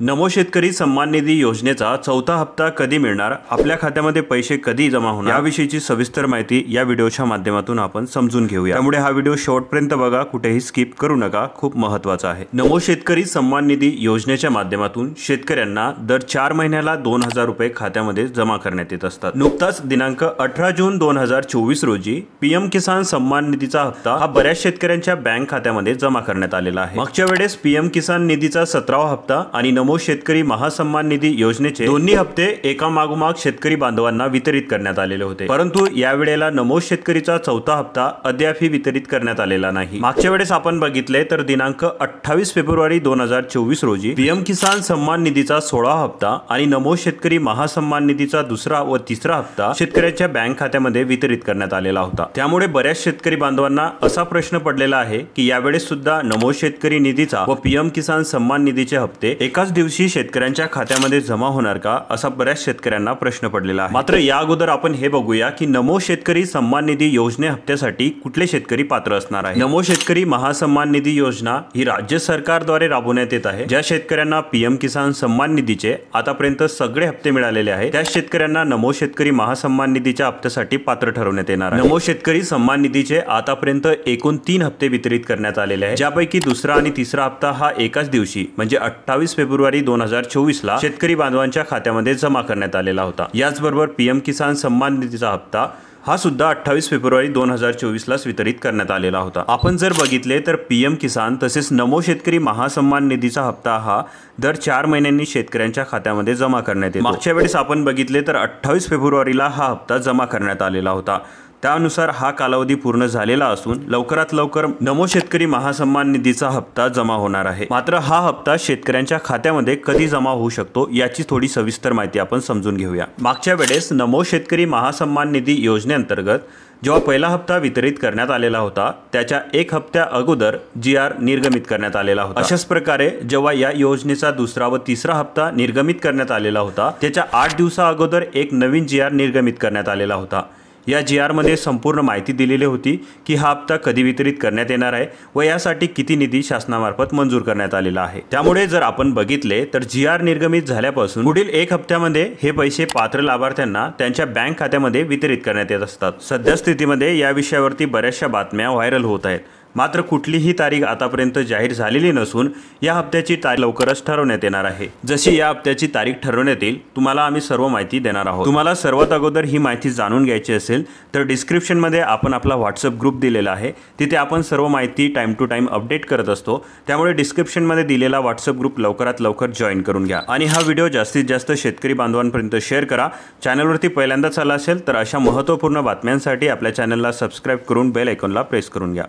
नमो शेतकरी सन्मान निधी योजनेचा चौथा हप्ता कधी मिळणार, आपल्या खात्यामध्ये पैसे कधी जमा होणार याविषयीची सविस्तर माहिती या व्हिडिओच्या माध्यमातून आपण समजून घेऊया। त्यामुळे हा व्हिडिओ शेवटपर्यंत बघा, कुठेही स्किप करू नका, खूप महत्त्वाचा आहे। नमो शेतकरी सन्मान निधी योजनेच्या माध्यमातून शेतकऱ्यांना दर 4 महिन्याला 2000 रुपये खात्यामध्ये जमा करण्यात येत असतात। नुकताच दिनांक 18 जून 2024 रोजी पीएम किसान सन्मान निधीचा हप्ता हा बऱ्याच शेतकऱ्यांच्या बँक खात्यामध्ये जमा करण्यात आलेला आहे। मागच्या वेळेस पीएम किसान निधीचा 17वा हप्ता आणि नमो शेतकरी महासन्मान निधी योजनेचे दोन्ही हप्ते एका मागोमाग शेतकरी बांधवांना वितरित करण्यात आलेले होते, परंतु या वेळेला नमो शेतकरीचा चौथा हप्ता अद्यापही वितरित करण्यात आलेला नाही। मागच्या वेळेस आपण बघितले तर दिनांक 28 फेब्रुवारी 2024 रोजी पीएम किसान सन्मान निधीचा 16वा हप्ता आणि नमो शेतकरी महासन्मान निधीचा दुसरा व तिसरा हप्ता शेतकऱ्यांच्या बँक खात्यामध्ये वितरित करण्यात आलेला होता। त्यामुळे बऱ्याच शेतकरी बांधवांना असा प्रश्न पडलेला आहे की यावेळेस सुद्धा नमो शेतकरी निधीचा व पीएम किसान सन्मान निधीचे हप्ते एकाच दिवशी शेतकऱ्यांच्या खात्यामध्ये जमा होणार का, असा बऱ्याच शेतकऱ्यांना प्रश्न पडलेला आहे। मात्र या अगोदर आपण हे बघूया की नमो शेतकरी सन्मान निधी योजने हप्त्यासाठी कुठले शेतकरी पात्र असणार आहे। नमो शेतकरी महासन्मान निधी योजना ही राज्य सरकारद्वारे राबवण्यात येत आहे। ज्या शेतकऱ्यांना पीएम किसान सन्मान निधीचे आतापर्यंत सगळे हप्ते मिळालेले आहेत त्या शेतकऱ्यांना नमो शेतकरी महासन्मान निधीच्या हप्त्यासाठी पात्र ठरवण्यात येणार आहे। नमो शेतकरी सन्मान निधीचे आतापर्यंत एकूण 3 हप्ते वितरित करण्यात आलेले आहेत, ज्यापैकी दुसरा आणि तिसरा हप्ता हा एकाच दिवशी म्हणजे 28 फेब्रुवारी 2024 ला शेतकरी बांधवांच्या खात्यामध्ये जमा करण्यात आलेला होता। याचबरोबर पीएम किसान सन्मान निधीचा हप्ता हा सुद्धा 28 फेब्रुवारी 2024 ला वितरित करण्यात आलेला होता। आपण जर बघितले तर पीएम किसान तसेच नमो शेतकरी महासन्मान निधीचा हप्ता हा दर 4 महिन्यांनी शेतकऱ्यांच्या खात्यामध्ये जमा करण्यात येतो। मागच्या वेळेस आपण बघितले तर 28 फेब्रुवारीला हा हप्ता जमा करण्यात आलेला होता। त्यानुसार हा कालावधी पूर्ण झालेला असून लवकरात लवकर नमो शेतकरी महासन्मान निधीचा हप्ता जमा होणार आहे। मात्र हा हप्ता शेतकऱ्यांच्या खात्यामध्ये कधी जमा होऊ शकतो याची थोडी सविस्तर माहिती आपण समजून घेऊया। मागच्या वेळेस नमो शेतकरी महासन्मान निधी योजनेअंतर्गत जेव्हा पहिला हप्ता वितरित करण्यात आलेला होता त्याच्या 1 हप्त्या अगोदर जीआर निर्गमित करण्यात आलेला होता। अशाच प्रकारे जेव्हा या योजनेचा दुसरा व तिसरा हप्ता निर्गमित करण्यात आलेला होता त्याच्या 8 दिवसा अगोदर एक नवीन जीआर निर्गमित करण्यात आलेला होता। या जीआर मध्ये संपूर्ण माहिती दिलेली होती की हा हप्ता कधी वितरित करण्यात येणार आहे व यासाठी किती निधी शासनामार्फत मंजूर करण्यात आलेला आहे। त्यामुळे जर आपण बघितले तर जीआर निर्गमित झाल्यापासून पुढील 1 हप्त्यामध्ये हे पैसे पात्र लाभार्थ्यांना त्यांच्या बँक खात्यामध्ये वितरित करण्यात येत असतात। सध्या स्थितीमध्ये या विषयावरती बऱ्याचशा बातम्या व्हायरल होत आहेत, मात्र कुठलीही तारीख आतापर्यंत जाहीर झालेली नसून या हप्त्याची तारीख लवकरच ठरवण्यात येणार आहे। जशी या हप्त्याची तारीख ठरवण्यात येईल तुम्हाला आम्ही सर्व माहिती देणार आहोत। तुम्हाला सर्वात अगोदर ही माहिती जाणून घ्यायची असेल तर डिस्क्रिप्शन मध्ये आपण आपला व्हॉट्सअप ग्रुप दिलेला आहे, तिथे आपण सर्व माहिती टाइम टू टाइम अपडेट करत असतो। त्यामुळे डिस्क्रिप्शन मध्ये दिलेला व्हॉट्सअप ग्रुप लवकरात लवकर जॉईन करून घ्या आणि हा व्हिडिओ जास्तीत जास्त शेतकरी बांधवांपर्यंत शेअर करा। चॅनलवरती पहिल्यांदाच आला असेल तर अशा महत्त्वपूर्ण बातम्यांसाठी आपल्या चॅनलला सबस्क्राइब करून बेल आयकॉनला प्रेस करून घ्या।